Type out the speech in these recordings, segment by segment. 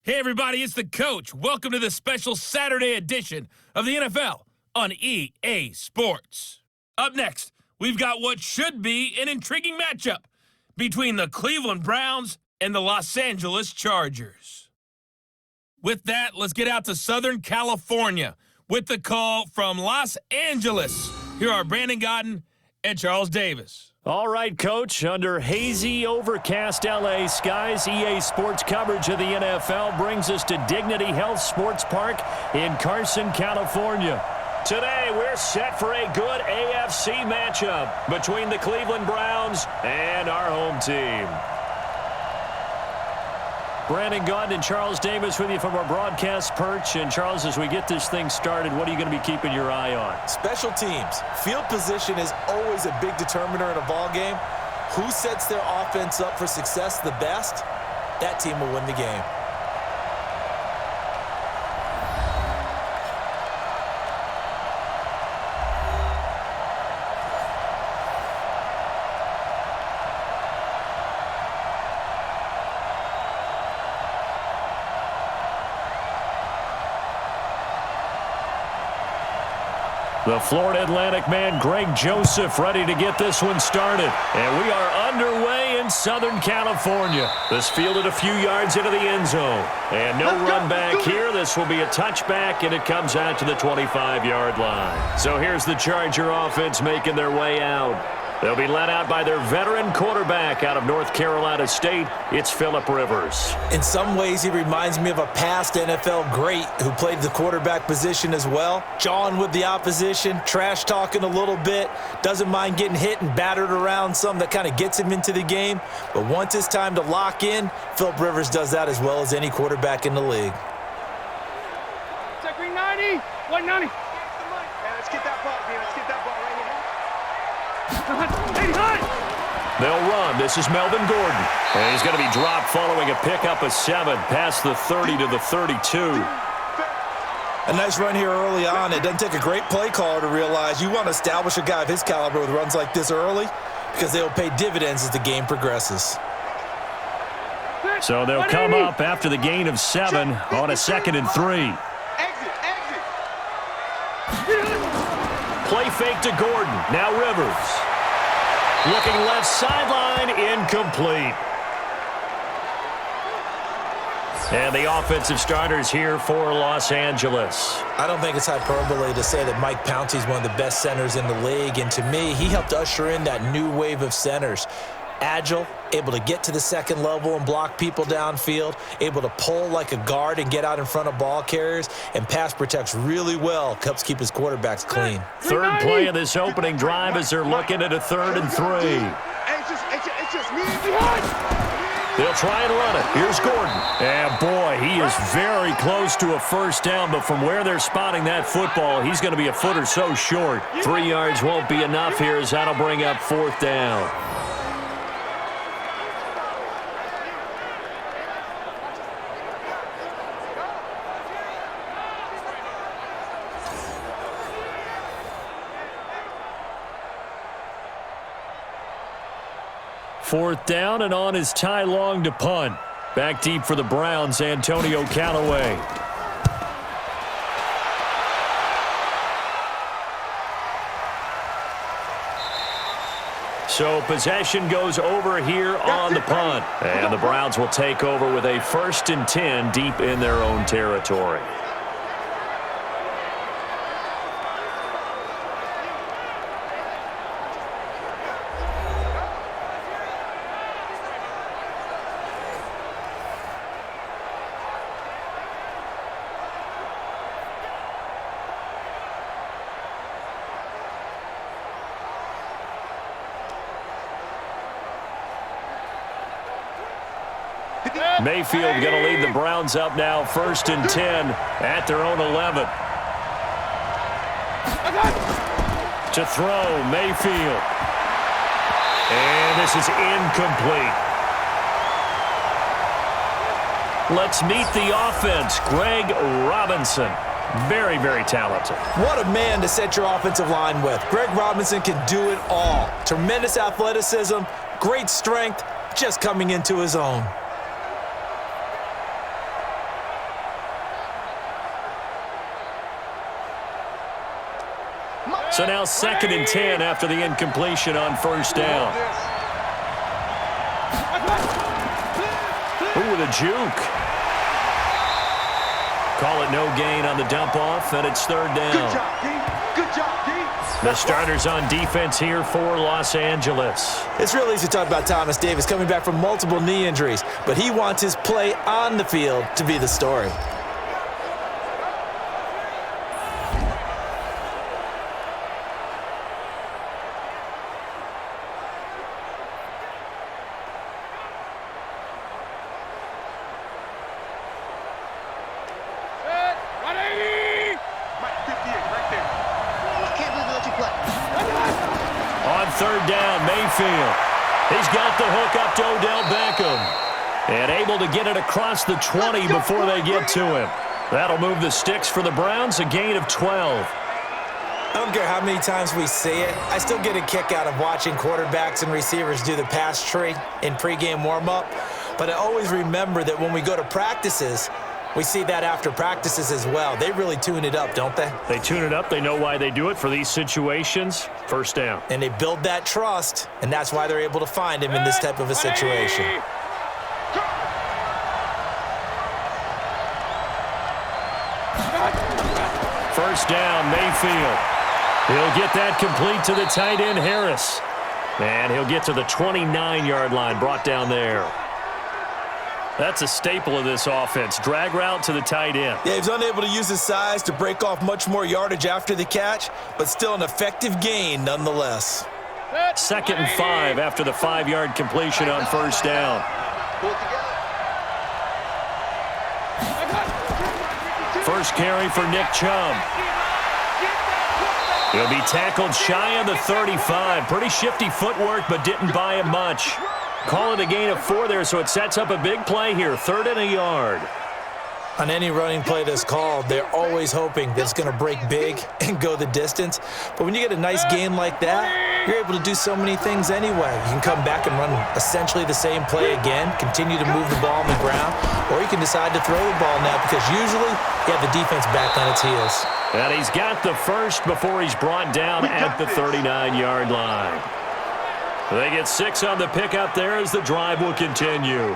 Hey everybody, it's the coach. Welcome to the special Saturday edition of the NFL on EA Sports. Up next, we've got what should be an intriguing matchup between the Cleveland Browns and the Los Angeles Chargers. With that, let's get out to Southern California with the call from Los Angeles. Here are Brandon Godden and Charles Davis. All right, Coach. Under hazy, overcast LA skies, EA Sports coverage of the NFL brings us to Dignity Health Sports Park in Carson, California. Today, we're set for a good AFC matchup between the Cleveland Browns and our home team. Brandon Godden and Charles Davis with you from our broadcast perch. And, Charles, as we get this thing started, what are you going to be keeping your eye on? Special teams. Field position is always a big determiner in a ball game. Who sets their offense up for success the best, that team will win the game. The Florida Atlantic man, Greg Joseph, ready to get this one started. And we are underway in Southern California. This fielded a few yards into the end zone. And no run back here. This will be a touchback, and it comes out to the 25-yard line. So here's the Charger offense making their way out. They'll be led out by their veteran quarterback out of North Carolina State. It's Phillip Rivers. In some ways, he reminds me of a past NFL great who played the quarterback position as well. Jawing with the opposition, trash-talking a little bit, doesn't mind getting hit and battered around some. That kind of gets him into the game. But once it's time to lock in, Phillip Rivers does that as well as any quarterback in the league. Check green 90, 190. Let's get that ball, man. Let's get that ball right here. They'll run. This is Melvin Gordon. And he's going to be dropped following a pickup of 7 past the 30 to the 32. A nice run here early on. It doesn't take a great play caller to realize you want to establish a guy of his caliber with runs like this early because they will pay dividends as the game progresses. So they'll come up after the gain of 7 on a 2nd and 3. Exit. Play fake to Gordon. Now Rivers. Looking left sideline, incomplete. And the offensive starters here for Los Angeles. I don't think it's hyperbole to say that Mike Pouncey is one of the best centers in the league. And to me, he helped usher in that new wave of centers. Agile, able to get to the second level and block people downfield, able to pull like a guard and get out in front of ball carriers, and pass protects really well, helps keep his quarterbacks clean. Third play of this opening drive as they're looking at a 3rd and 3. It's just me behind. They'll try and run it. Here's Gordon. And boy, he is very close to a first down, but from where they're spotting that football, he's going to be a foot or so short. 3 yards won't be enough here as that'll bring up 4th down. Fourth down, and on is Ty Long to punt. Back deep for the Browns, Antonio Callaway. So possession goes over here on the punt. And the Browns will take over with a 1st and 10 deep in their own territory. Mayfield going to lead the Browns up now, 1st and 10 at their own 11. To throw, Mayfield. And this is incomplete. Let's meet the offense, Greg Robinson. Very, very talented. What a man to set your offensive line with. Greg Robinson can do it all. Tremendous athleticism, great strength, just coming into his own. So now 2nd and 10 after the incompletion on first down. Ooh, with a juke. Call it no gain on the dump off, and it's 3rd down. Good job, D. Good job, D. The starters on defense here for Los Angeles. It's real easy to talk about Thomas Davis coming back from multiple knee injuries, but he wants his play on the field to be the story. On 3rd down, Mayfield. He's got the hook up to Odell Beckham. And able to get it across the 20 before they get to him. That'll move the sticks for the Browns, a gain of 12. I don't care how many times we see it. I still get a kick out of watching quarterbacks and receivers do the pass tree in pregame warm-up. But I always remember that when we go to practices, we see that after practices as well. They really tune it up, don't they? They tune it up. They know why they do it for these situations. First down. And they build that trust, and that's why they're able to find him in this type of a situation. First down, Mayfield. He'll get that complete to the tight end, Harris. And he'll get to the 29-yard line, brought down there. That's a staple of this offense. Drag route to the tight end. Yeah, he's unable to use his size to break off much more yardage after the catch, but still an effective gain nonetheless. 2nd and 5 after the 5-yard completion on first down. First carry for Nick Chubb. He'll be tackled shy of the 35. Pretty shifty footwork, but didn't buy him much. Call it a gain of 4 there, so it sets up a big play here. 3rd and a yard. On any running play that's called, they're always hoping that it's going to break big and go the distance. But when you get a nice gain like that, you're able to do so many things anyway. You can come back and run essentially the same play again, continue to move the ball on the ground, or you can decide to throw the ball now because usually you have the defense back on its heels. And he's got the first before he's brought down at the 39-yard line. They get 6 on the pickup there as the drive will continue.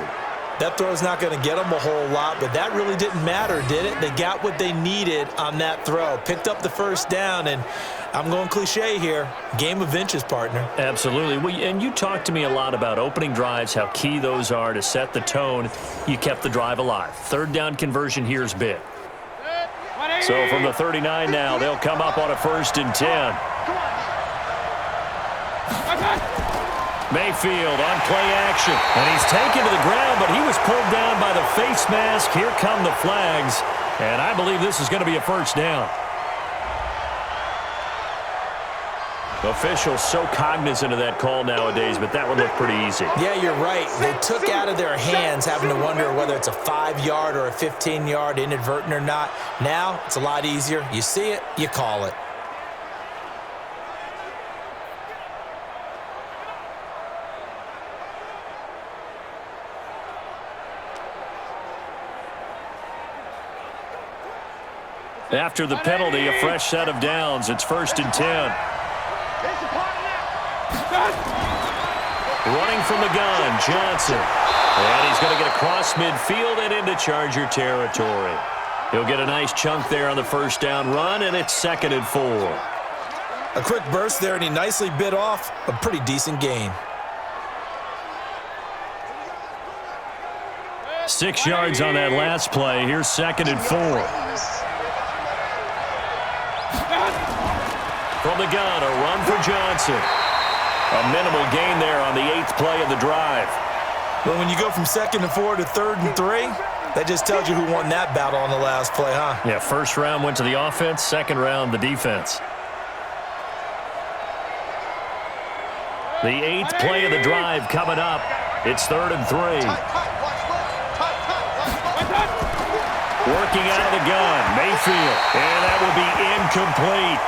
That throw's not going to get them a whole lot, but that really didn't matter, did it? They got what they needed on that throw. Picked up the first down, and I'm going cliche here. Game of inches, partner. Absolutely. And you talked to me a lot about opening drives, how key those are to set the tone. You kept the drive alive. 3rd down conversion here is big. So from the 39 now, they'll come up on a 1st and 10. Mayfield on play action. And he's taken to the ground, but he was pulled down by the face mask. Here come the flags. And I believe this is going to be a 1st down. Officials so cognizant of that call nowadays, but that would look pretty easy. Yeah, you're right. They took out of their hands having to wonder whether it's a 5-yard or a 15-yard, inadvertent or not. Now, it's a lot easier. You see it, you call it. After the penalty, a fresh set of downs. It's 1st and 10. Running from the gun, Johnson. And he's going to get across midfield and into Charger territory. He'll get a nice chunk there on the 1st down run, and it's 2nd and 4. A quick burst there, and he nicely bit off a pretty decent gain. 6 yards on that last play. Here's 2nd and 4. From the gun, a run for Johnson. A minimal gain there on the 8th play of the drive. But when you go from 2nd and 4 to 3rd and 3, that just tells you who won that battle on the last play, huh? Yeah, 1st round went to the offense, 2nd round the defense. The 8th play of the drive coming up. It's 3rd and 3. Working out of the gun, Mayfield. And that will be incomplete.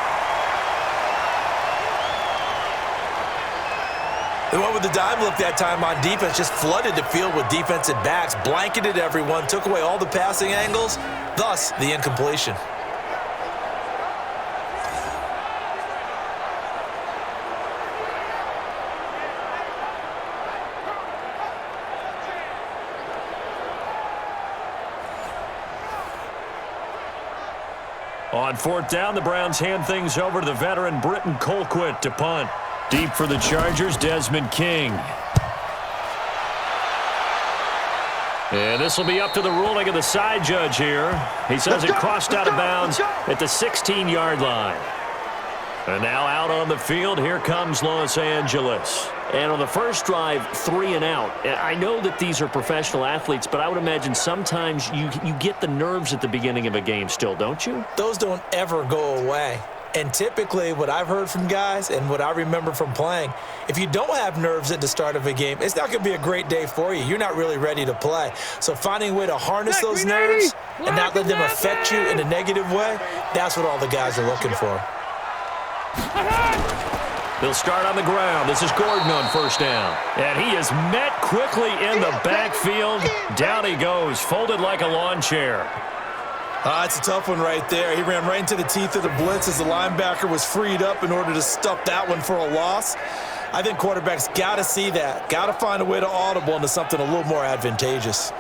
They went with the dive look that time on defense, just flooded the field with defensive backs, blanketed everyone, took away all the passing angles, thus the incompletion. On fourth down, the Browns hand things over to the veteran Britton Colquitt to punt. Deep for the Chargers, Desmond King. And this will be up to the ruling of the side judge here. He says it crossed out of bounds at the 16-yard line. And now out on the field, here comes Los Angeles. And on the first drive, 3 and out. I know that these are professional athletes, but I would imagine sometimes you get the nerves at the beginning of a game still, don't you? Those don't ever go away. And typically what I've heard from guys and what I remember from playing, if you don't have nerves at the start of a game, it's not going to be a great day for you. You're not really ready to play. So finding a way to harness those nerves and not let them affect you in a negative way, that's what all the guys are looking for. They'll start on the ground. This is Gordon on first down. And he is met quickly in the backfield. Down he goes, folded like a lawn chair. It's a tough one right there. He ran right into the teeth of the blitz as the linebacker was freed up in order to stuff that one for a loss. I think quarterbacks got to see that. Got to find a way to audible into something a little more advantageous.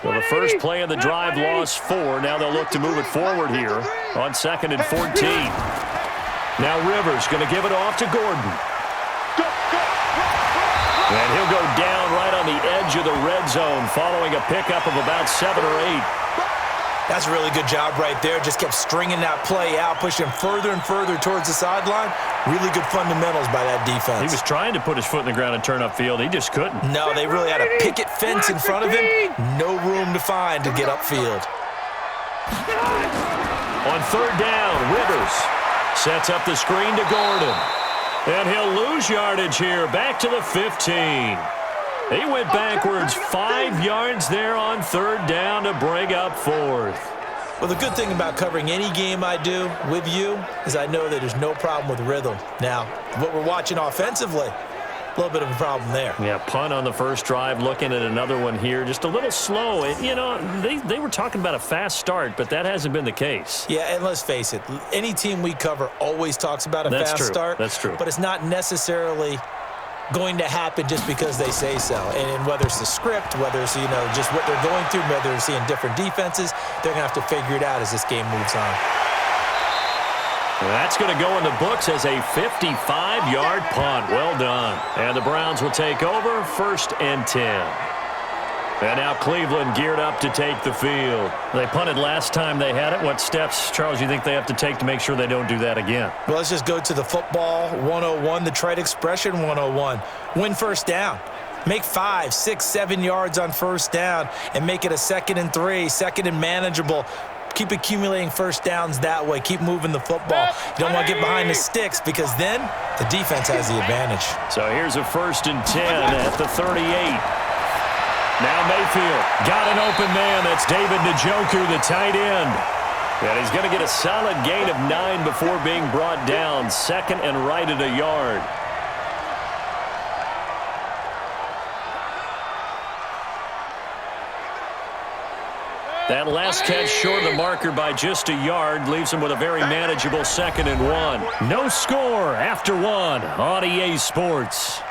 Well, the first play of the drive lost 4. Now they'll look to move it forward here on 2nd and 14. Now Rivers going to give it off to Gordon. And he'll go down right on the edge of the red zone following a pickup of about 7 or 8. That's a really good job right there. Just kept stringing that play out, pushing him further and further towards the sideline. Really good fundamentals by that defense. He was trying to put his foot in the ground and turn upfield. He just couldn't. No, they really had a picket fence in front of him. No room to find to get upfield. On third down, Rivers sets up the screen to Gordon. And he'll lose yardage here, back to the 15. He went backwards 5 yards there on third down to bring up 4th. Well, the good thing about covering any game I do with you is I know that there's no problem with rhythm. Now, what we're watching offensively, a little bit of a problem there. Yeah, punt on the first drive, looking at another one here. Just a little slow. And, you know, they were talking about a fast start, but that hasn't been the case. Yeah, and let's face it, any team we cover always talks about a fast start. That's true. But it's not necessarily going to happen just because they say so. And whether it's the script, whether it's, you know, just what they're going through, whether they're seeing different defenses, they're going to have to figure it out as this game moves on. That's going to go in the books as a 55-yard punt. Well done. And the Browns will take over, 1st and 10. And now Cleveland geared up to take the field. They punted last time they had it. What steps, Charles, you think they have to take to make sure they don't do that again? Well, let's just go to the football 101, the trite expression 101. Win first down. Make 5, 6, 7 yards on first down and make it a 2nd and 3, 2nd and manageable. Keep accumulating first downs that way. Keep moving the football. You don't want to get behind the sticks because then the defense has the advantage. So here's a 1st and 10 at the 38. Now Mayfield got an open man. That's David Njoku, the tight end. And he's going to get a solid gain of 9 before being brought down. 2nd and right at a yard. That last catch short of the marker by just a yard leaves him with a very manageable 2nd and 1. No score after 1 on EA Sports.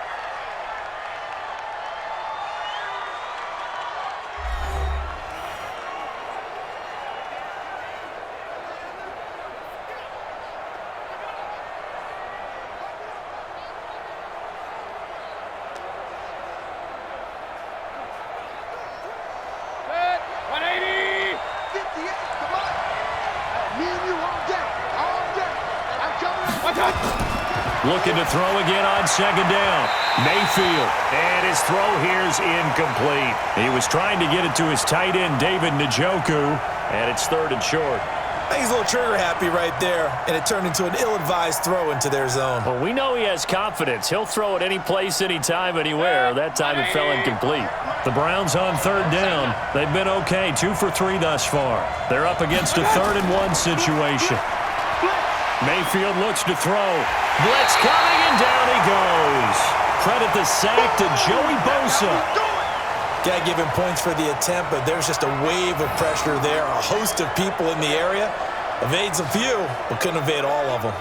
Looking to throw again on 2nd down. Mayfield. And his throw here's incomplete. He was trying to get it to his tight end, David Njoku. And it's 3rd and short. I think he's a little trigger happy right there, and it turned into an ill-advised throw into their zone. Well, we know he has confidence. He'll throw it any place, anytime, anywhere. That time it fell incomplete. The Browns on 3rd down. They've been okay, 2 for 3 thus far. They're up against a 3rd and 1 situation. Mayfield looks to throw. Blitz coming, and down he goes. Credit the sack to Joey Bosa. Got to give him points for the attempt, but there's just a wave of pressure there. A host of people in the area. Evades a few, but couldn't evade all of them.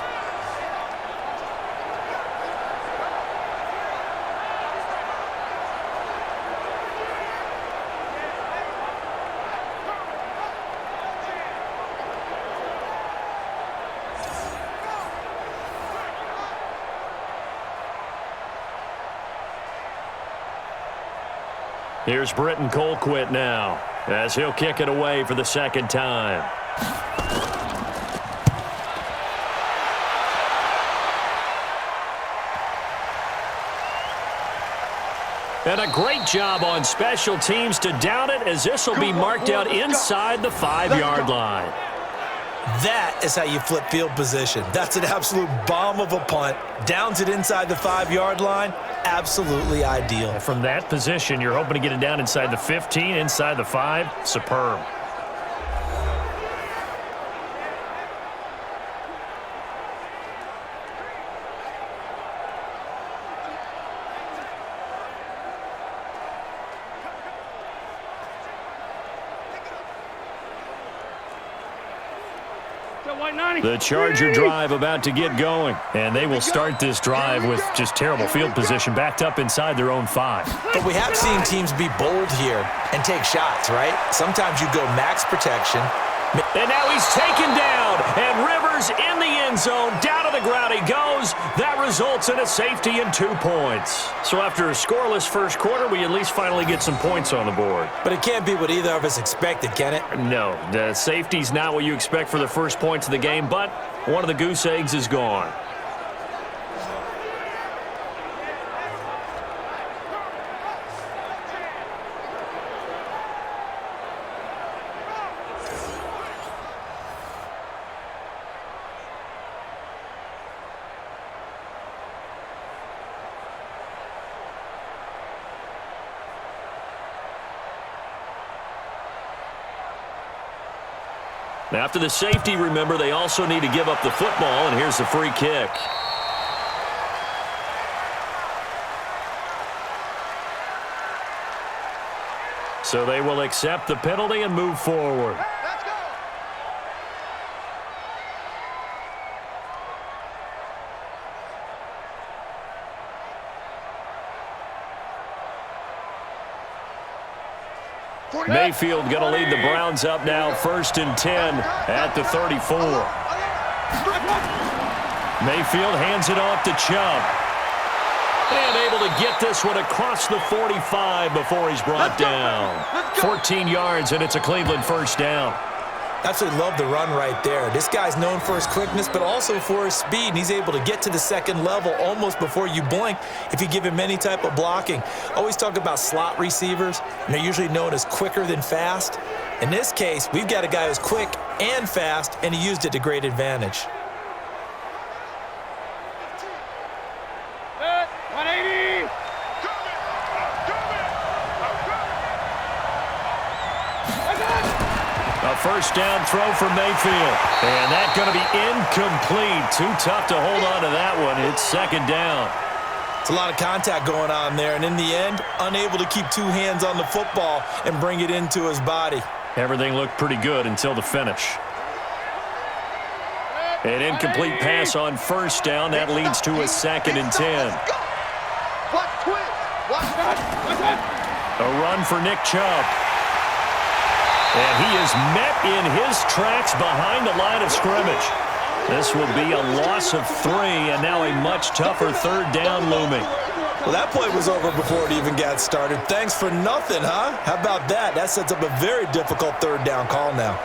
Here's Britton Colquitt now, as he'll kick it away for the second time. And a great job on special teams to down it, as this will be marked out inside the 5-yard line. That is how you flip field position. That's an absolute bomb of a punt. Downs it inside the 5-yard line. Absolutely ideal. From that position, you're hoping to get it down inside the 15, inside the 5. Superb. The Charger drive about to get going, and they will start this drive with just terrible field position, backed up inside their own 5. But we have seen teams be bold here and take shots, right? Sometimes you go max protection. And now he's taken down, and Rivers in the end zone. Down to the ground he goes. That results in a safety and 2 points. So after a scoreless first quarter, we at least finally get some points on the board. But it can't be what either of us expected, can it? No, the safety's not what you expect for the first points of the game, but one of the goose eggs is gone. After the safety, remember, they also need to give up the football, and here's the free kick. So they will accept the penalty and move forward. Let's go. Mayfield going to lead the Browns up now, 1st and 10 at the 34. Mayfield hands it off to Chubb. And able to get this one across the 45 before he's brought down. 14 yards, and it's a Cleveland first down. Absolutely love the run right there. This guy's known for his quickness, but also for his speed, and he's able to get to the second level almost before you blink if you give him any type of blocking. Always talk about slot receivers, and they're usually known as quicker than fast. In this case, we've got a guy who's quick and fast, and he used it to great advantage. 180. A first down throw for Mayfield. And that's going to be incomplete. Too tough to hold on to that one. It's second down. It's a lot of contact going on there, and in the end, unable to keep 2 hands on the football and bring it into his body. Everything looked pretty good until the finish. An incomplete pass on first down. That leads to a 2nd and 10. A run for Nick Chubb. And he is met in his tracks behind the line of scrimmage. This will be a loss of 3, and now a much tougher 3rd down looming. Well, that play was over before it even got started. Thanks for nothing, huh? How about that? That sets up a very difficult 3rd down call now.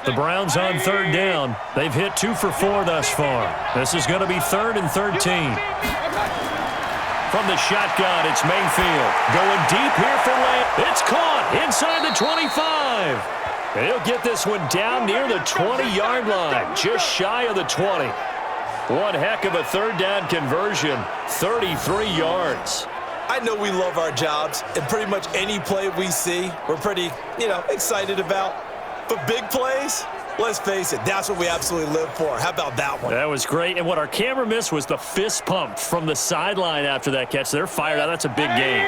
The Browns on 3rd down. They've hit 2 for 4 thus far. This is going to be 3rd and 13. From the shotgun, it's Mayfield. Going deep here for Lamb. It's caught inside the 25. And he'll get this one down near the 20-yard line, just shy of the 20. One heck of a 3rd down conversion, 33 yards. I know we love our jobs, and pretty much any play we see, we're pretty, excited about. But big plays, let's face it, that's what we absolutely live for. How about that one? That was great. And what our camera missed was the fist pump from the sideline after that catch. They're fired out. That's a big game.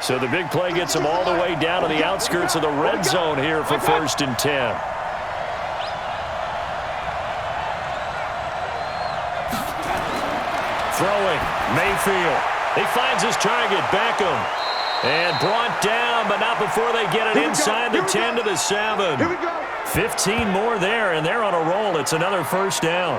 So the big play gets them all the way down to the outskirts of the red zone here for 1st and 10. Throwing, Mayfield. He finds his target, Beckham. And brought down, but not before they get it inside the 10 to the 7. 15 more there, and they're on a roll. It's another first down.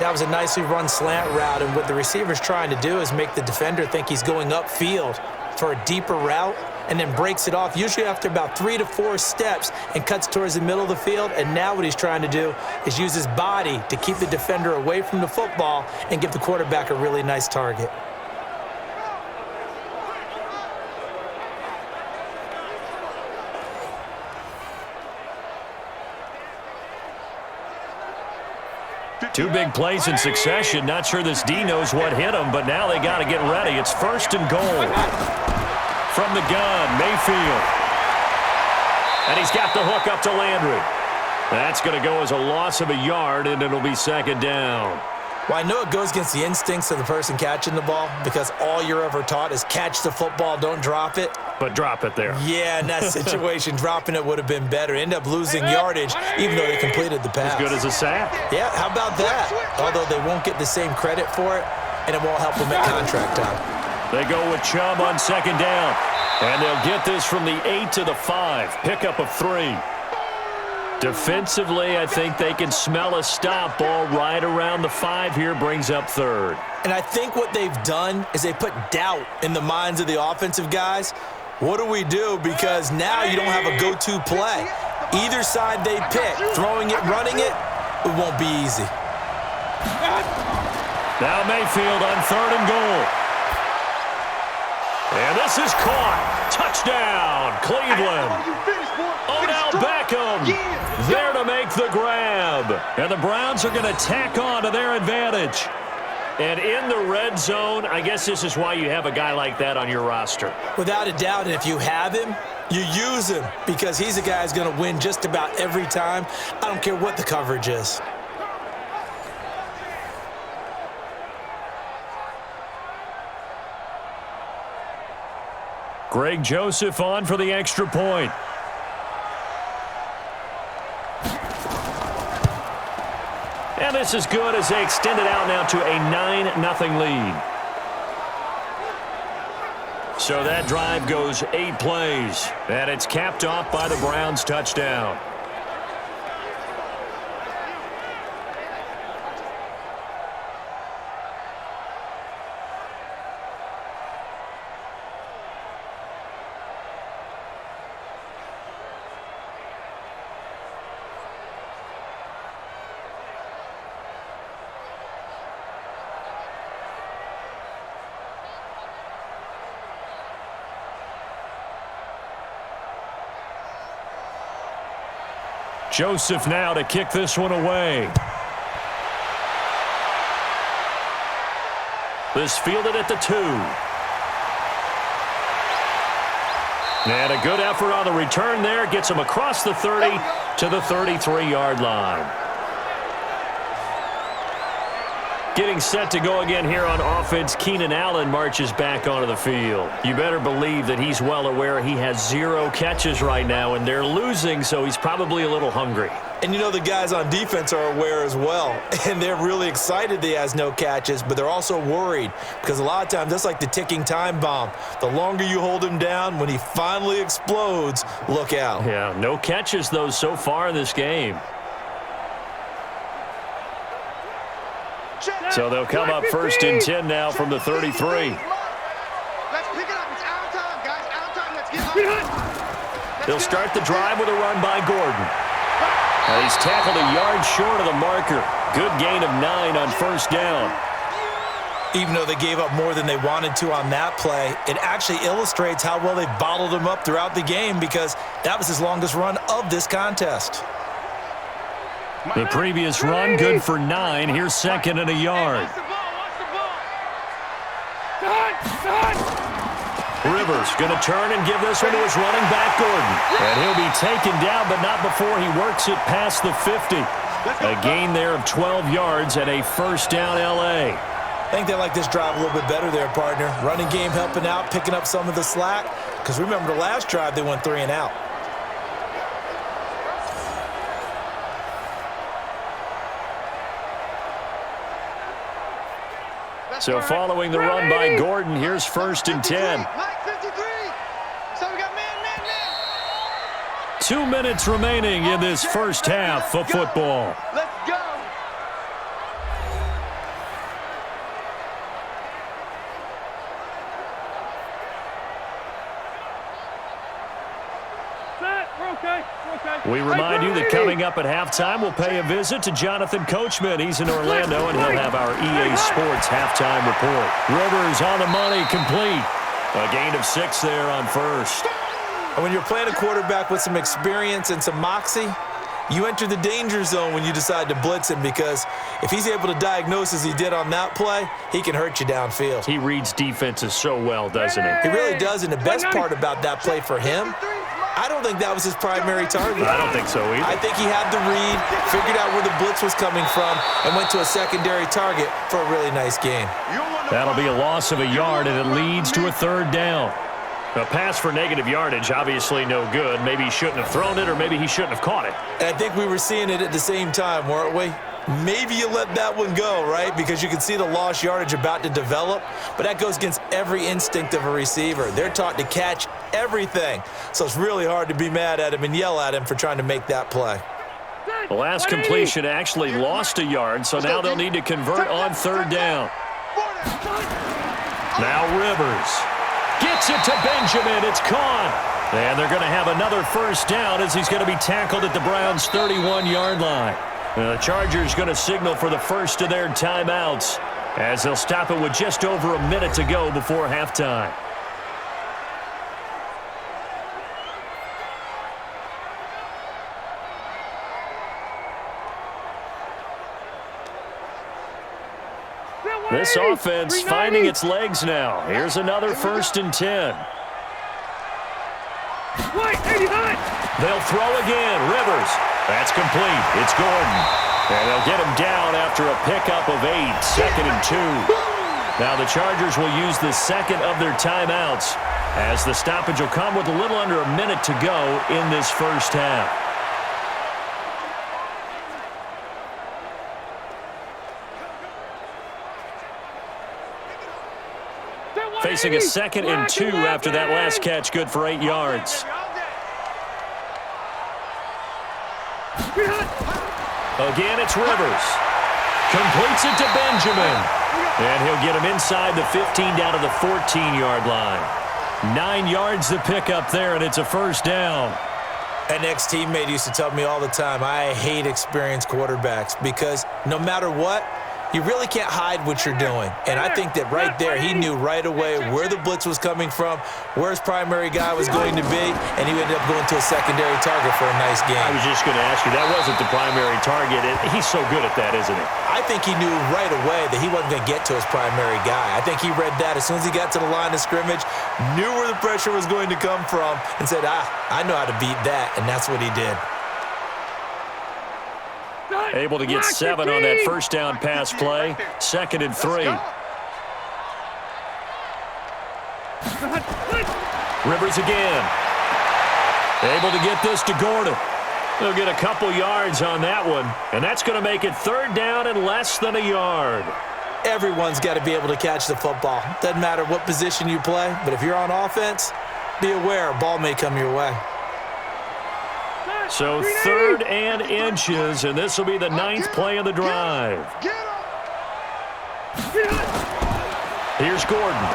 That was a nicely run slant route, and what the receiver's trying to do is make the defender think he's going upfield for a deeper route, and then breaks it off, usually after about 3 to 4 steps, and cuts towards the middle of the field. And now what he's trying to do is use his body to keep the defender away from the football and give the quarterback a really nice target. Two big plays in succession. Not sure this D knows what hit him, but now they got to get ready. It's first and goal. From the gun, Mayfield. And he's got the hook up to Landry. That's going to go as a loss of a yard, and it'll be second down. Well, I know it goes against the instincts of the person catching the ball because all you're ever taught is catch the football, don't drop it. But drop it there. Yeah, in that situation, dropping it would have been better. End up losing yardage, even though they completed the pass. As good as a sack. Yeah, how about that? Although they won't get the same credit for it, and it won't help them at contract time. They go with Chubb on second down. And they'll get this from the 8 to the 5. Pickup of 3. Defensively, I think they can smell a stop. Ball right around the 5 here, brings up third. And I think what they've done is they put doubt in the minds of the offensive guys. What do we do? Because now you don't have a go-to play. Either side they pick, throwing it, running it, it won't be easy. Now Mayfield on third and goal. And this is caught. Touchdown, Cleveland. Odell Beckham there to make the grab. And the Browns are going to tack on to their advantage. And in the red zone, I guess this is why you have a guy like that on your roster. Without a doubt, and if you have him, you use him because he's a guy who's going to win just about every time. I don't care what the coverage is. Greg Joseph on for the extra point. And this is good as they extend it out now to a 9-0 lead. So that drive goes 8 plays, and it's capped off by the Browns' touchdown. Joseph now to kick this one away. This fielded at the 2. And a good effort on the return there. Gets him across the 30 to the 33-yard line. Getting set to go again here on offense, Keenan Allen marches back onto the field. You better believe that he's well aware he has 0 catches right now, and they're losing, so he's probably a little hungry. And you know the guys on defense are aware as well, and they're really excited that he has no catches, but they're also worried because a lot of times that's like the ticking time bomb. The longer you hold him down, when he finally explodes, look out. Yeah, no catches, though, so far in this game. So they'll come up first and 10 now from the 33. Let's pick it up. It's out time, guys. Out time. Let's get They'll start the drive with a run by Gordon. And he's tackled a yard short of the marker. Good gain of 9 on first down. Even though they gave up more than they wanted to on that play, it actually illustrates how well they bottled him up throughout the game because that was his longest run of this contest. The previous run, good for 9. Here's second and a yard. Rivers going to turn and give this one to his running back, Gordon. And he'll be taken down, but not before he works it past the 50. A gain there of 12 yards and a first down L.A. I think they like this drive a little bit better there, partner. Running game helping out, picking up some of the slack. Because remember the last drive, they went 3 and out. So following the run by Gordon, here's first and 10. 2 minutes remaining in this first half of football. Let's go. We remind you that coming up at halftime, we'll pay a visit to Jonathan Coachman. He's in Orlando, and he'll have our EA Sports halftime report. Rivers on the money, complete. A gain of 6 there on first. And when you're playing a quarterback with some experience and some moxie, you enter the danger zone when you decide to blitz him, because if he's able to diagnose as he did on that play, he can hurt you downfield. He reads defenses so well, doesn't he? He really does, and the best part about that play for him, I don't think that was his primary target. I don't think so either. I think he had the read, figured out where the blitz was coming from, and went to a secondary target for a really nice gain. That'll be a loss of a yard, and it leads to a 3rd down. A pass for negative yardage, obviously no good. Maybe he shouldn't have thrown it, or maybe he shouldn't have caught it. And I think we were seeing it at the same time, weren't we? Maybe you let that one go, right? Because you can see the lost yardage about to develop, but that goes against every instinct of a receiver. They're taught to catch everything, so it's really hard to be mad at him and yell at him for trying to make that play. The last completion actually lost a yard, so now they'll need to convert on 3rd down. Now Rivers gets it to Benjamin. It's caught. And they're going to have another 1st down as he's going to be tackled at the Browns' 31-yard line. The Chargers going to signal for the first of their timeouts as they'll stop it with just over a minute to go before halftime. This offense finding its legs now. Here's another 1st and 10. They'll throw again. Rivers. That's complete. It's Gordon. And they'll get him down after a pickup of 8. 2nd and 2. Now the Chargers will use the second of their timeouts as the stoppage will come with a little under a minute to go in this first half. Facing a 2nd and 2 after that last catch, good for 8 yards. Again, it's Rivers. Completes it to Benjamin. And he'll get him inside the 15 down to the 14-yard line. 9 yards to pick up there, and it's a 1st down. An ex-teammate used to tell me all the time, I hate experienced quarterbacks because no matter what, you really can't hide what you're doing. And I think that right there, he knew right away where the blitz was coming from, where his primary guy was going to be, and he ended up going to a secondary target for a nice game. I was just going to ask you, that wasn't the primary target. He's so good at that, isn't he? I think he knew right away that he wasn't going to get to his primary guy. I think he read that as soon as he got to the line of scrimmage, knew where the pressure was going to come from, and said, I know how to beat that, and that's what he did. Able to get 7 on that 1st down pass play. 2nd and 3. Rivers again. Able to get this to Gordon. They'll get a couple yards on that one, and that's going to make it 3rd down and less than a yard. Everyone's got to be able to catch the football. Doesn't matter what position you play, but if you're on offense, be aware a ball may come your way. So 3rd and inches, and this will be the 9th play of the drive. Here's Gordon.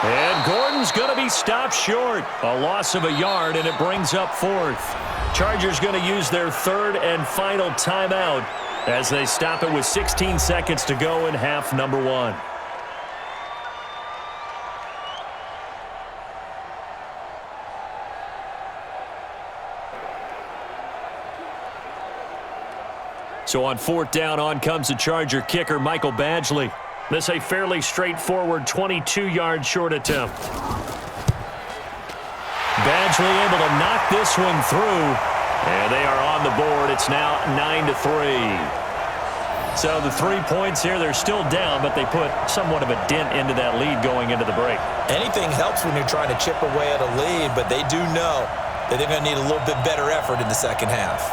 And Gordon's going to be stopped short. A loss of a yard, and it brings up 4th. Chargers going to use their 3rd and final timeout as they stop it with 16 seconds to go in half number 1. So on 4th down, on comes the Charger kicker, Michael Badgley. This a fairly straightforward 22-yard short attempt. Badgley able to knock this one through, and they are on the board. It's now 9-3. So the 3 points here, they're still down, but they put somewhat of a dent into that lead going into the break. Anything helps when you're trying to chip away at a lead, but they do know that they're going to need a little bit better effort in the second half.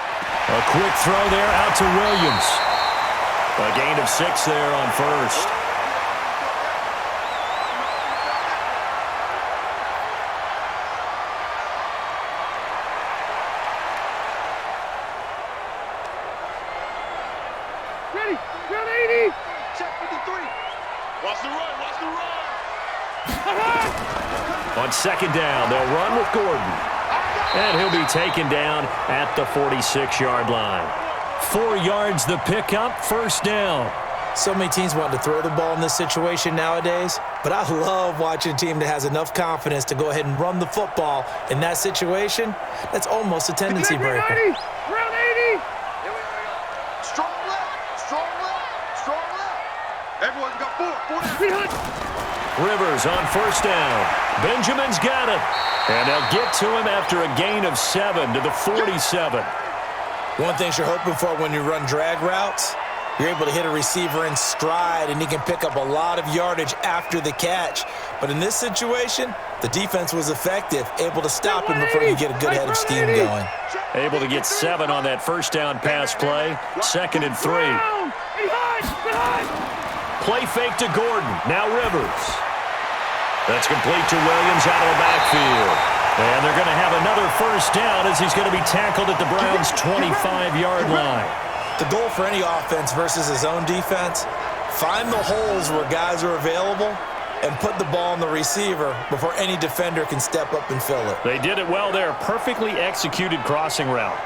A quick throw there out to Williams. A gain of 6 there on first. Ready, round 80. Check 53. Watch the run, watch the run. On second down, they'll run with Gordon. And he'll be taken down at the 46-yard line. 4 yards the pickup, first down. So many teams want to throw the ball in this situation nowadays, but I love watching a team that has enough confidence to go ahead and run the football in that situation. That's almost a tendency breaker. Round 80. Strong left, strong left, strong left. Everyone's got 4 down. Rivers on first down. Benjamin's got it. And they'll get to him after a gain of 7 to the 47. One thing you're hoping for when you run drag routes, you're able to hit a receiver in stride, and he can pick up a lot of yardage after the catch. But in this situation, the defense was effective, able to stop him before you get a good head of steam going. Able to get 7 on that first down pass play. 2nd and 3. Play fake to Gordon. Now Rivers. That's complete to Williams out of the backfield. And they're going to have another first down as he's going to be tackled at the Browns' 25-yard line. The goal for any offense versus his own defense, find the holes where guys are available and put the ball on the receiver before any defender can step up and fill it. They did it well there. Perfectly executed crossing route.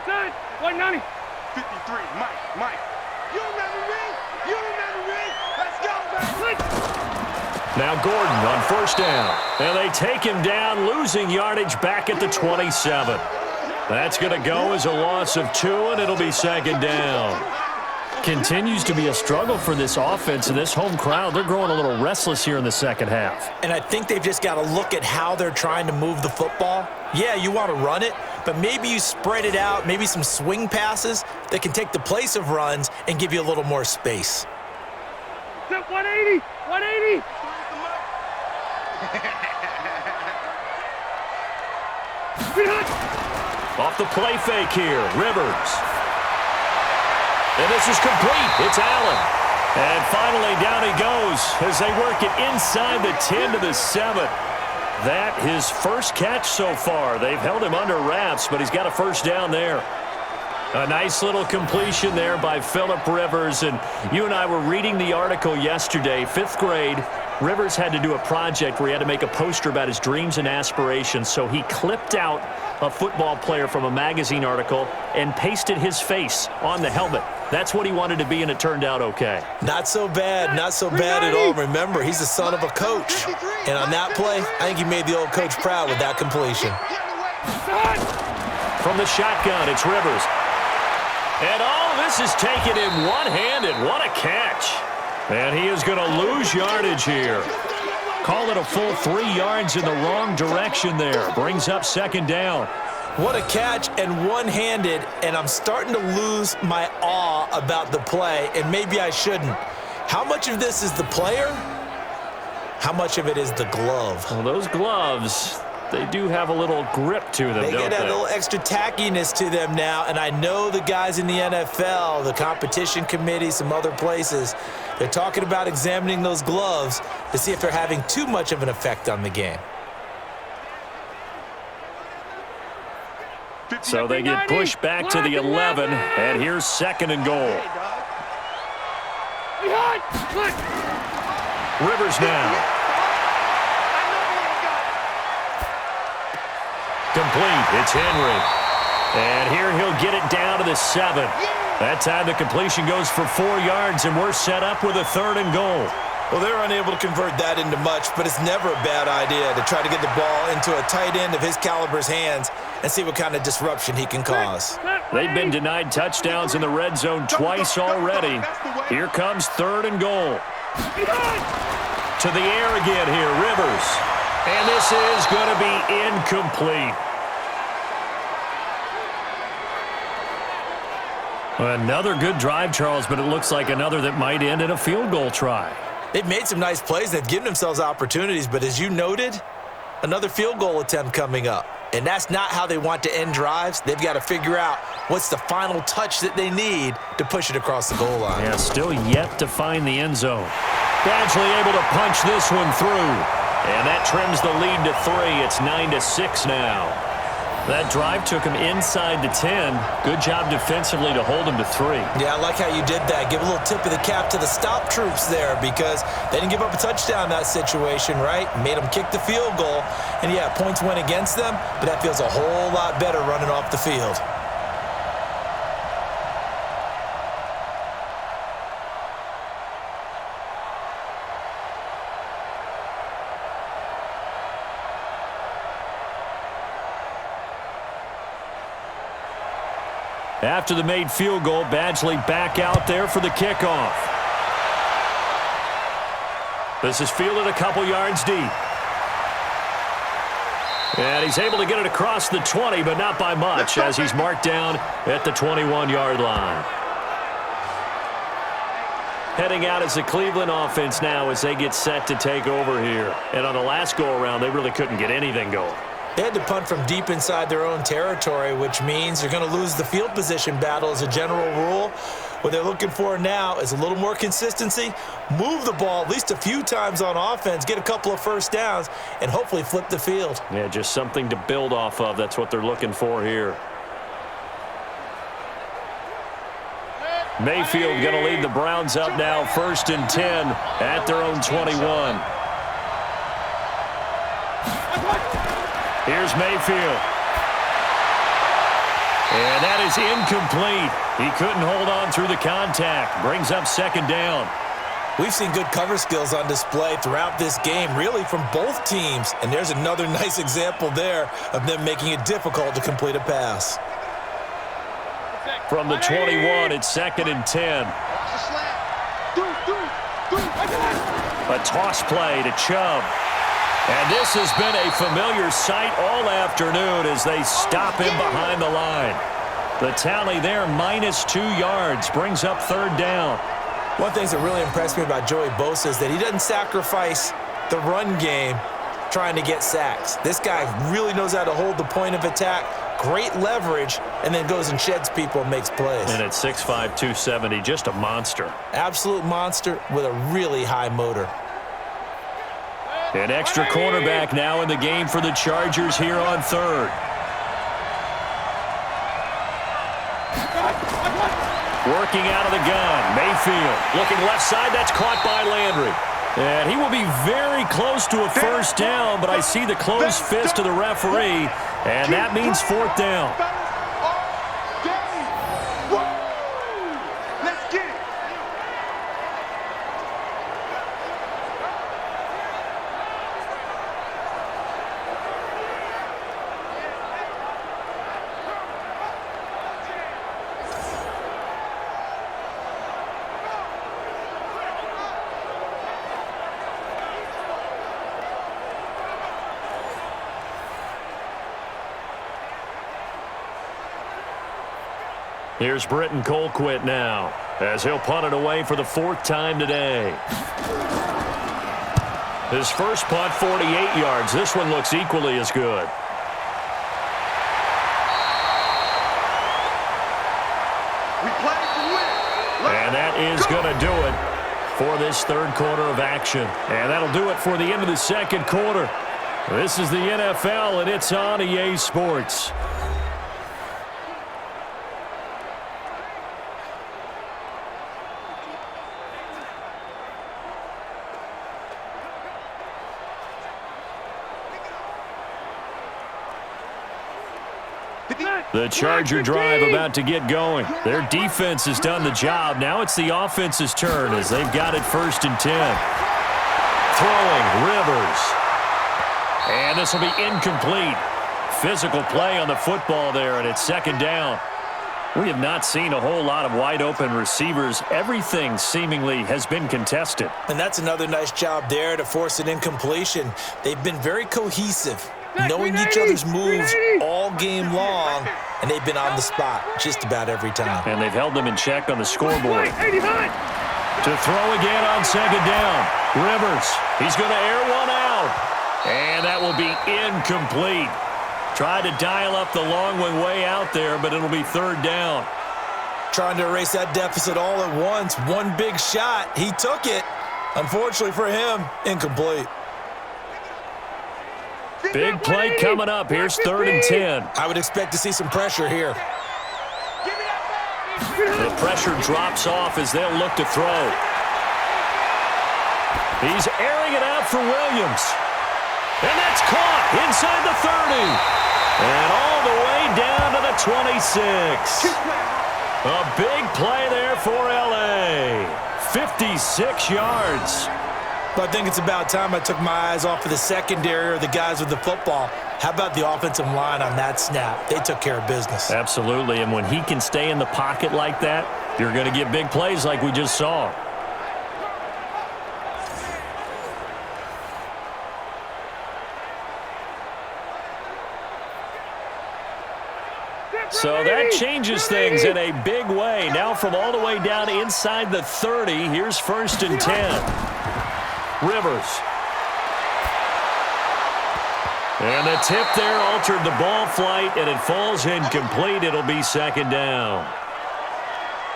Set. 190. 53, Mike. You remember me? You remember me? Let's go, baby. Now Gordon on first down. And they take him down, losing yardage back at the 27. That's going to go as a loss of 2, and it'll be 2nd down. Continues to be a struggle for this offense and this home crowd. They're growing a little restless here in the second half. And I think they've just got to look at how they're trying to move the football. Yeah, you want to run it, but maybe you spread it out, maybe some swing passes that can take the place of runs and give you a little more space. Set 180. 180. Off the play fake here, Rivers. And this is complete. It's Allen. And finally down he goes as they work it inside the 10 to the 7. That his first catch so far. They've held him under wraps, but he's got a first down there. A nice little completion there by Phillip Rivers. And you and I were reading the article yesterday, 5th grade. Rivers had to do a project where he had to make a poster about his dreams and aspirations. So he clipped out a football player from a magazine article and pasted his face on the helmet. That's what he wanted to be, and it turned out okay. Not so bad at all. Remember, he's the son of a coach. And on that play, I think he made the old coach proud with that completion. From the shotgun, it's Rivers. And this is taken in one-handed. What a catch. And he is going to lose yardage here. Call it a full 3 yards in the wrong direction there. Brings up 2nd down. What a catch and one-handed, and I'm starting to lose my awe about the play, and maybe I shouldn't. How much of this is the player? How much of it is the glove? Well, those gloves, they do have a little grip to them, don't they? They get that little extra tackiness to them now, and I know the guys in the NFL, the competition committee, some other places, they're talking about examining those gloves to see if they're having too much of an effect on the game. So they get pushed back to the 11, and here's 2nd and goal. Rivers now. Complete. It's Henry. And here he'll get it down to the 7. That time the completion goes for 4 yards, and we're set up with a 3rd and goal. Well, they're unable to convert that into much, but it's never a bad idea to try to get the ball into a tight end of his caliber's hands and see what kind of disruption he can cause. They've been denied touchdowns in the red zone twice already. Here comes 3rd and goal. To the air again here, Rivers. And this is going to be incomplete. Another good drive, Charles, but it looks like another that might end in a field goal try. They've made some nice plays. They've given themselves opportunities, but as you noted, another field goal attempt coming up. And that's not how they want to end drives. They've got to figure out what's the final touch that they need to push it across the goal line. Yeah, still yet to find the end zone. Badgley able to punch this one through. And that trims the lead to 3. It's 9-6 now. That drive took him inside to 10. Good job defensively to hold him to 3. Yeah, I like how you did that. Give a little tip of the cap to the stop troops there because they didn't give up a touchdown in that situation, right? Made them kick the field goal. And, yeah, points went against them, but that feels a whole lot better running off the field. After the made field goal, Badgley back out there for the kickoff. This is fielded a couple yards deep. And he's able to get it across the 20, but not by much, as he's marked down at the 21-yard line. Heading out is the Cleveland offense now as they get set to take over here. And on the last go-around, they really couldn't get anything going. They had to punt from deep inside their own territory, which means you're going to lose the field position battle as a general rule. What they're looking for now is a little more consistency, move the ball at least a few times on offense, get a couple of first downs, and hopefully flip the field. Yeah, just something to build off of. That's what they're looking for here. Mayfield going to lead the Browns up now, 1st and 10 at their own 21. Here's Mayfield. And that is incomplete. He couldn't hold on through the contact. Brings up 2nd down. We've seen good cover skills on display throughout this game, really from both teams. And there's another nice example there of them making it difficult to complete a pass. From the 21, it's 2nd and 10. A toss play to Chubb. And this has been a familiar sight all afternoon as they stop him behind the line. The tally there, -2 yards, brings up 3rd down. One thing that really impressed me about Joey Bosa is that he doesn't sacrifice the run game trying to get sacks. This guy really knows how to hold the point of attack, great leverage, and then goes and sheds people and makes plays. And at 6'5", 270, just a monster. Absolute monster with a really high motor. An extra cornerback now in the game for the Chargers here on 3rd. Working out of the gun, Mayfield looking left side. That's caught by Landry. And he will be very close to a first down, but I see the closed fist of the referee, and that means 4th down. Here's Britton Colquitt now, as he'll punt it away for the 4th time today. His first punt, 48 yards. This one looks equally as good. And that is going to do it for this 3rd quarter of action. And that'll do it for the end of the 2nd quarter. This is the NFL, and it's on EA Sports. The Charger drive about to get going. Their defense has done the job. Now it's the offense's turn as they've got it 1st and 10. Throwing, Rivers. And this will be incomplete. Physical play on the football there, and it's 2nd down. We have not seen a whole lot of wide-open receivers. Everything seemingly has been contested. And that's another nice job there to force an incompletion. They've been very cohesive knowing each other's moves all game long, and they've been on the spot just about every time. And they've held them in check on the scoreboard. To throw again on second down. Rivers, he's going to air one out. And that will be incomplete. Tried to dial up the long one way out there, but it'll be third down. Trying to erase that deficit all at once. One big shot. He took it. Unfortunately for him, incomplete. Big play coming up. Here's 3rd and 10. I would expect to see some pressure here. The pressure drops off as they'll look to throw. He's airing it out for Williams. And that's caught inside the 30. And all the way down to the 26. A big play there for L.A. 56 yards. But I think it's about time I took my eyes off of the secondary or the guys with the football. How about the offensive line on that snap? They took care of business. Absolutely, and when he can stay in the pocket like that, you're going to get big plays like we just saw. So that changes things in a big way. Now from all the way down inside the 30, here's 1st and 10. Rivers. And the tip there altered the ball flight, and it falls incomplete. It'll be 2nd down.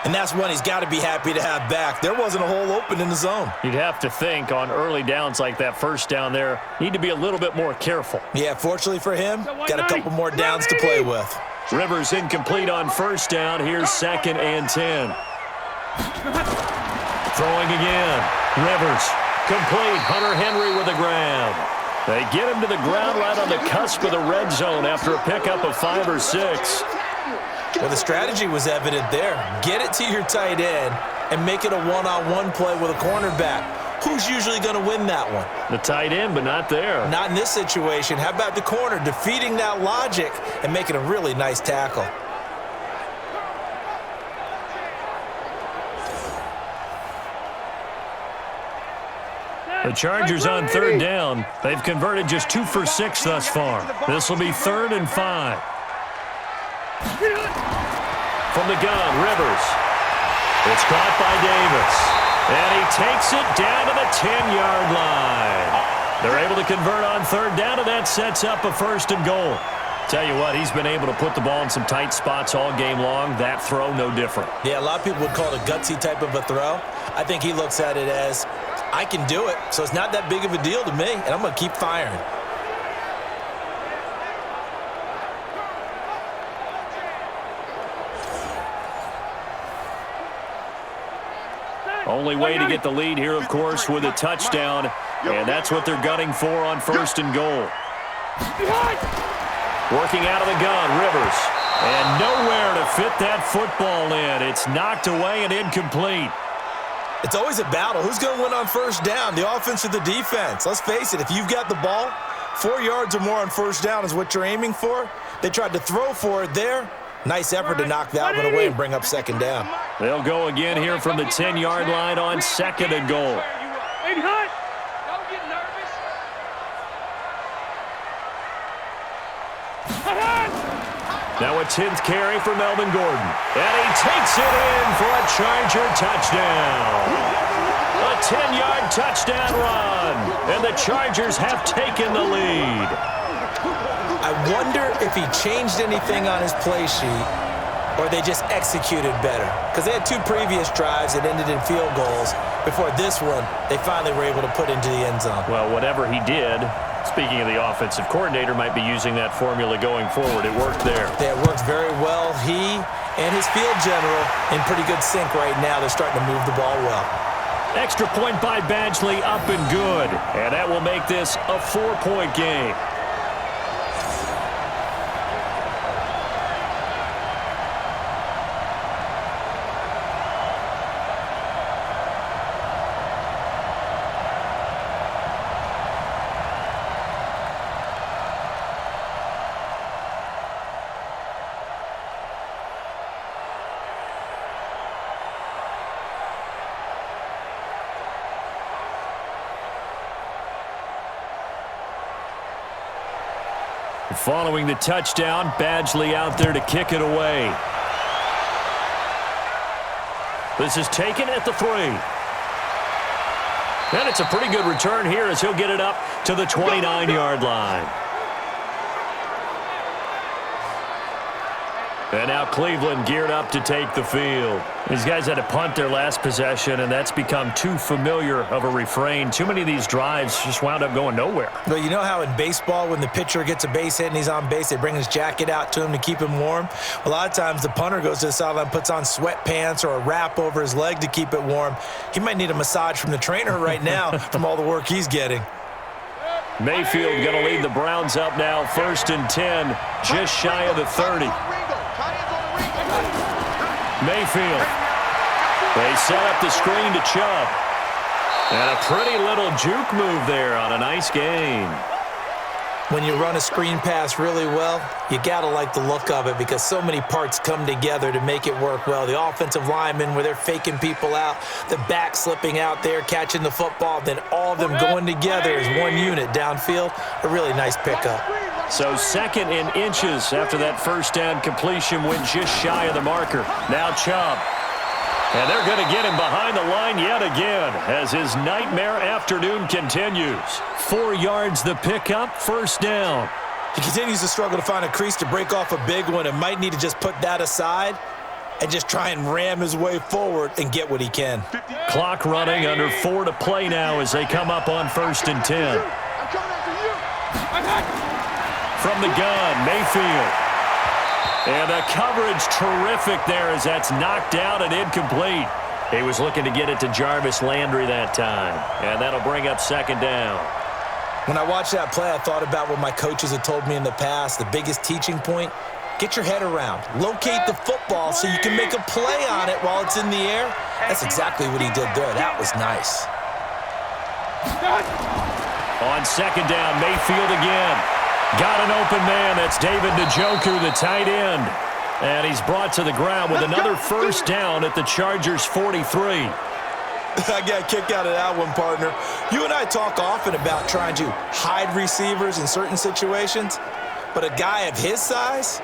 And that's one he's got to be happy to have back. There wasn't a hole open in the zone. You'd have to think on early downs like that 1st down there, need to be a little bit more careful. Yeah, fortunately for him, got a couple more downs to play with. Rivers incomplete on 1st down. Here's 2nd and 10. Throwing again. Rivers. Complete. Hunter Henry with a grab. They get him to the ground right on the cusp of the red zone after a pickup of 5 or 6. Well, the strategy was evident there. Get it to your tight end and make it a one-on-one play with a cornerback. Who's usually going to win that one? The tight end, but not there. Not in this situation. How about the corner defeating that logic and making a really nice tackle? The Chargers on 3rd down. They've converted just 2 for 6 thus far. This will be 3rd and 5. From the gun, Rivers. It's caught by Davis. And he takes it down to the 10-yard line. They're able to convert on 3rd down, and that sets up a 1st and goal. Tell you what, he's been able to put the ball in some tight spots all game long. That throw, no different. Yeah, a lot of people would call it a gutsy type of a throw. I think he looks at it as, I can do it, so it's not that big of a deal to me, and I'm going to keep firing. Only way to get the lead here, of course, with a touchdown, and that's what they're gunning for on 1st and goal. Working out of the gun, Rivers. And nowhere to fit that football in. It's knocked away and incomplete. It's always a battle. Who's going to win on 1st down, the offense or the defense? Let's face it, if you've got the ball, 4 yards or more on 1st down is what you're aiming for. They tried to throw for it there. Nice effort to knock that one away and bring up 2nd down. They'll go again here from the 10-yard line on 2nd and goal. Don't get nervous. Now a 10th carry for Melvin Gordon. And he takes it in for a Charger touchdown. A 10-yard touchdown run. And the Chargers have taken the lead. I wonder if he changed anything on his play sheet or they just executed better. Because they had 2 previous drives that ended in field goals. Before this one, they finally were able to put into the end zone. Well, whatever he did, speaking of the offensive coordinator, might be using that formula going forward. It worked there. Yeah, it worked very well. He and his field general in pretty good sync right now. They're starting to move the ball well. Extra point by Badgley, up and good. And that will make this a 4-point game. Following the touchdown, Badgley out there to kick it away. This is taken at the 3. And it's a pretty good return here as he'll get it up to the 29-yard line. And now Cleveland geared up to take the field. These guys had to punt their last possession, and that's become too familiar of a refrain. Too many of these drives just wound up going nowhere. Well, you know how in baseball when the pitcher gets a base hit and he's on base, they bring his jacket out to him to keep him warm? A lot of times the punter goes to the sideline, puts on sweatpants or a wrap over his leg to keep it warm. He might need a massage from the trainer right now from all the work he's getting. Mayfield going to lead the Browns up now, 1st and 10, just shy of the 30. Mayfield. They set up the screen to Chubb. And a pretty little juke move there on a nice gain. When you run a screen pass really well, you got to like the look of it because so many parts come together to make it work well. The offensive linemen where they're faking people out, the back slipping out there, catching the football, then all of them going together as one unit downfield. A really nice pickup. So 2nd and inches after that first down completion went just shy of the marker. Now Chubb. And they're going to get him behind the line yet again as his nightmare afternoon continues. 4 yards the pickup, 1st down. He continues to struggle to find a crease to break off a big one and might need to just put that aside and just try and ram his way forward and get what he can. Clock running, under 4 to play now as they come up on 1st and 10. From the gun, Mayfield. And the coverage terrific there as that's knocked out and incomplete. He was looking to get it to Jarvis Landry that time. And that'll bring up 2nd down. When I watched that play, I thought about what my coaches had told me in the past. The biggest teaching point, get your head around. Locate the football so you can make a play on it while it's in the air. That's exactly what he did there. That was nice. On 2nd down, Mayfield again. Got an open man. That's David Njoku, the tight end. And he's brought to the ground with another 1st down at the Chargers' 43. I got a kick out of that one, partner. You and I talk often about trying to hide receivers in certain situations, but a guy of his size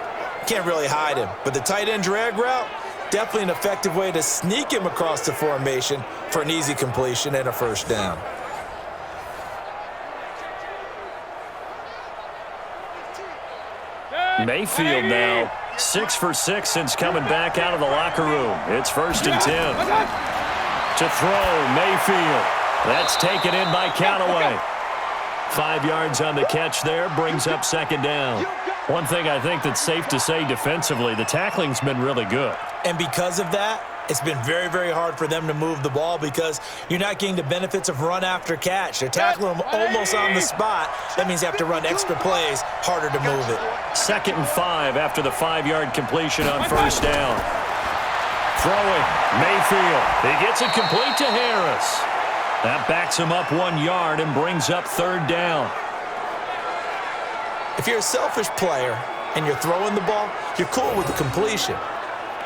can't really hide him. But the tight end drag route, definitely an effective way to sneak him across the formation for an easy completion and a 1st down. Mayfield now 6 for 6 since coming back out of the locker room. It's 1st and 10. To throw, Mayfield. That's taken in by Callaway. 5 yards on the catch there, brings up 2nd down. One thing I think that's safe to say defensively, the tackling's been really good. And because of that, it's been very, very hard for them to move the ball because you're not getting the benefits of run after catch. They're tackling them almost on the spot. That means you have to run extra plays, harder to move it. 2nd and 5 after the 5-yard completion on 1st down. Throwing, Mayfield. He gets it complete to Harris. That backs him up 1 yard and brings up 3rd down. If you're a selfish player and you're throwing the ball, you're cool with the completion.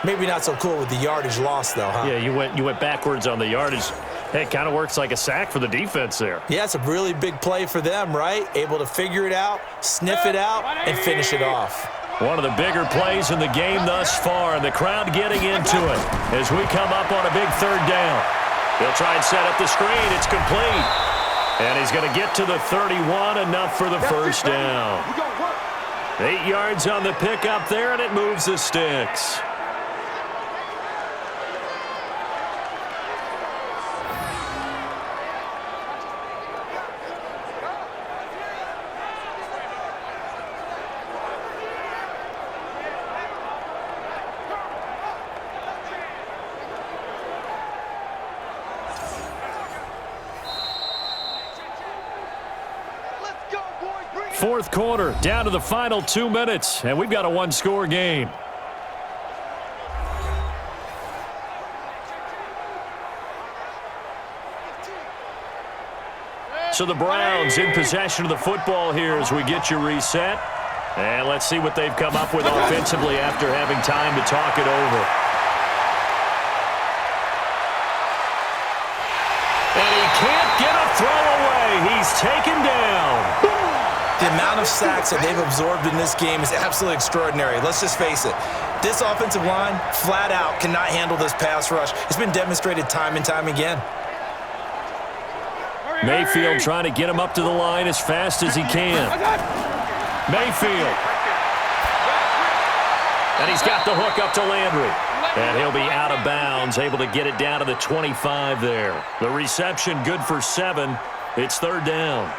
Maybe not so cool with the yardage loss, though, huh? Yeah, you went backwards on the yardage. Hey, it kind of works like a sack for the defense there. Yeah, it's a really big play for them, right? Able to figure it out, sniff it out, and finish it off. One of the bigger plays in the game thus far, and the crowd getting into it as we come up on a big 3rd down. He'll try and set up the screen. It's complete. And he's going to get to the 31, enough for the 1st down. 8 yards on the pickup there, and it moves the sticks. Fourth quarter, down to the final 2 minutes, and we've got a 1-score game. So the Browns in possession of the football here as we get you reset. And let's see what they've come up with offensively after having time to talk it over. And he can't get a throw away. He's taken down. The amount of sacks that they've absorbed in this game is absolutely extraordinary. Let's just face it. This offensive line, flat out, cannot handle this pass rush. It's been demonstrated time and time again. Mayfield trying to get him up to the line as fast as he can. Mayfield. And he's got the hook up to Landry. And he'll be out of bounds, able to get it down to the 25 there. The reception good for 7. It's third down.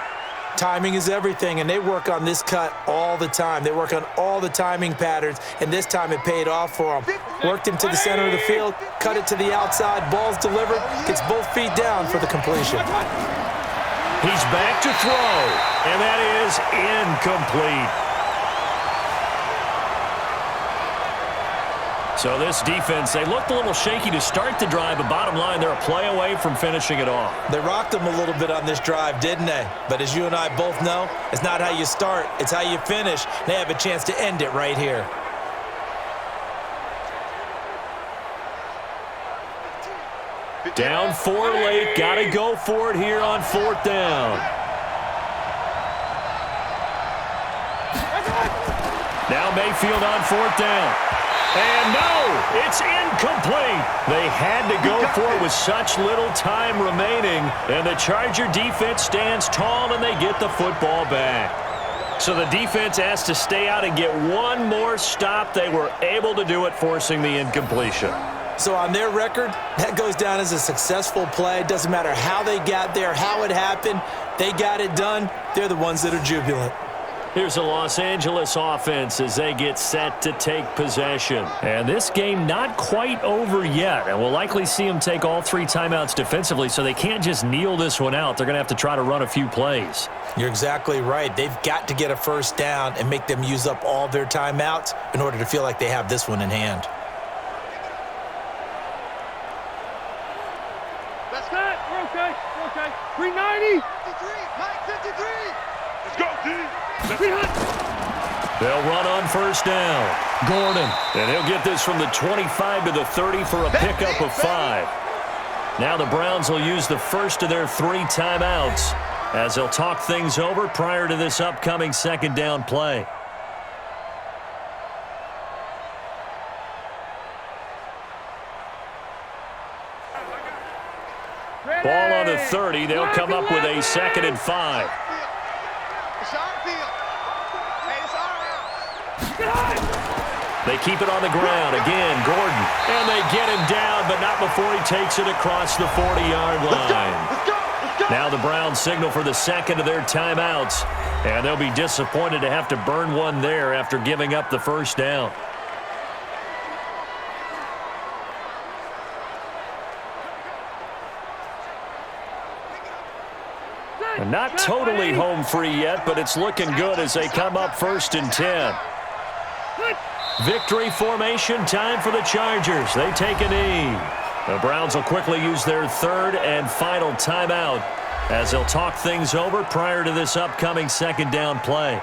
Timing is everything, and they work on this cut all the time. They work on all the timing patterns, and this time it paid off for them. Worked him to the center of the field, cut it to the outside, ball's delivered, gets both feet down for the completion. He's back to throw, and that is incomplete. So this defense, they looked a little shaky to start the drive, but bottom line, they're a play away from finishing it off. They rocked them a little bit on this drive, didn't they? But as you and I both know, it's not how you start, it's how you finish. They have a chance to end it right here. Down 4 late, got to go for it here on 4th down. Now Mayfield on 4th down. And no, it's incomplete. They had to go for it with such little time remaining. And the Charger defense stands tall and they get the football back. So the defense has to stay out and get one more stop. They were able to do it, forcing the incompletion. So on their record, that goes down as a successful play. Doesn't matter how they got there, how it happened. They got it done. They're the ones that are jubilant. Here's the Los Angeles offense as they get set to take possession. And this game not quite over yet. And we'll likely see them take all 3 timeouts defensively, so they can't just kneel this one out. They're going to have to try to run a few plays. You're exactly right. They've got to get a first down and make them use up all their timeouts in order to feel like they have this one in hand. That's good. We're okay. We're okay. 390. 53. Mike, 53. Let's go, dude. They'll run on first down. Gordon. And he'll get this from the 25 to the 30 for a pickup of 5. Now the Browns will use the first of their 3 timeouts as they'll talk things over prior to this upcoming second down play. Ball on the 30. They'll come up with a 2nd and 5. They keep it on the ground. Again, Gordon. And they get him down, but not before he takes it across the 40-yard line. Now the Browns signal for the 2nd of their timeouts. And they'll be disappointed to have to burn one there after giving up the first down. And not totally home free yet, but it's looking good as they come up 1st and 10. Victory formation time for the Chargers. They take a knee. The Browns will quickly use their 3rd and final timeout as they'll talk things over prior to this upcoming second down play.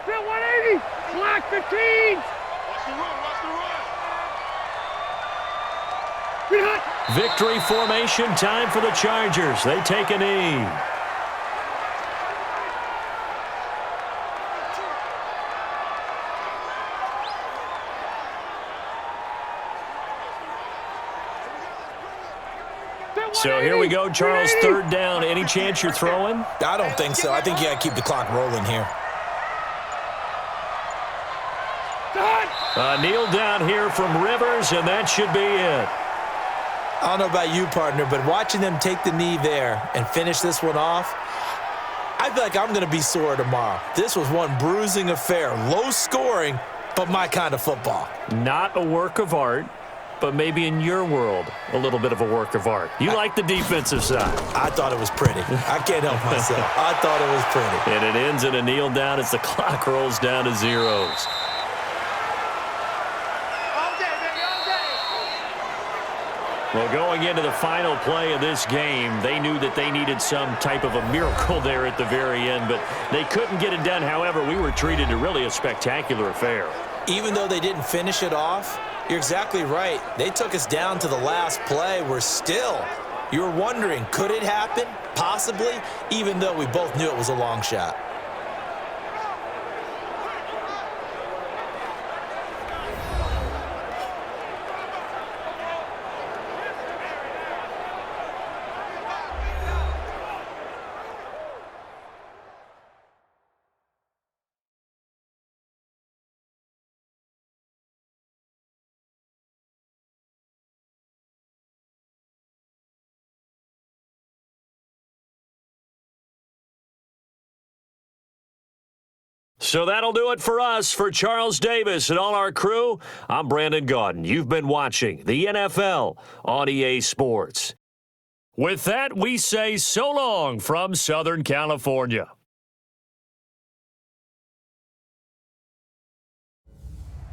Bill 180. Black 15. Watch the run, watch the run. Victory formation time for the Chargers. They take a knee. So here we go, Charles, 3rd down. Any chance you're throwing? I don't think so. I think you got to keep the clock rolling here. Kneel down here from Rivers, and that should be it. I don't know about you, partner, but watching them take the knee there and finish this one off, I feel like I'm going to be sore tomorrow. This was one bruising affair. Low scoring, but my kind of football. Not a work of art, but maybe in your world, a little bit of a work of art. You like the defensive side. I thought it was pretty. I can't help myself. I thought it was pretty. And it ends in a kneel down as the clock rolls down to zeros. Well, going into the final play of this game, they knew that they needed some type of a miracle there at the very end, but they couldn't get it done. However, we were treated to really a spectacular affair. Even though they didn't finish it off, You're exactly right. They took us down to the last play. You were wondering, could it happen? Possibly, even though we both knew it was a long shot. So that'll do it for us. For Charles Davis and all our crew, I'm Brandon Gaudin. You've been watching the NFL on EA Sports. With that, we say so long from Southern California.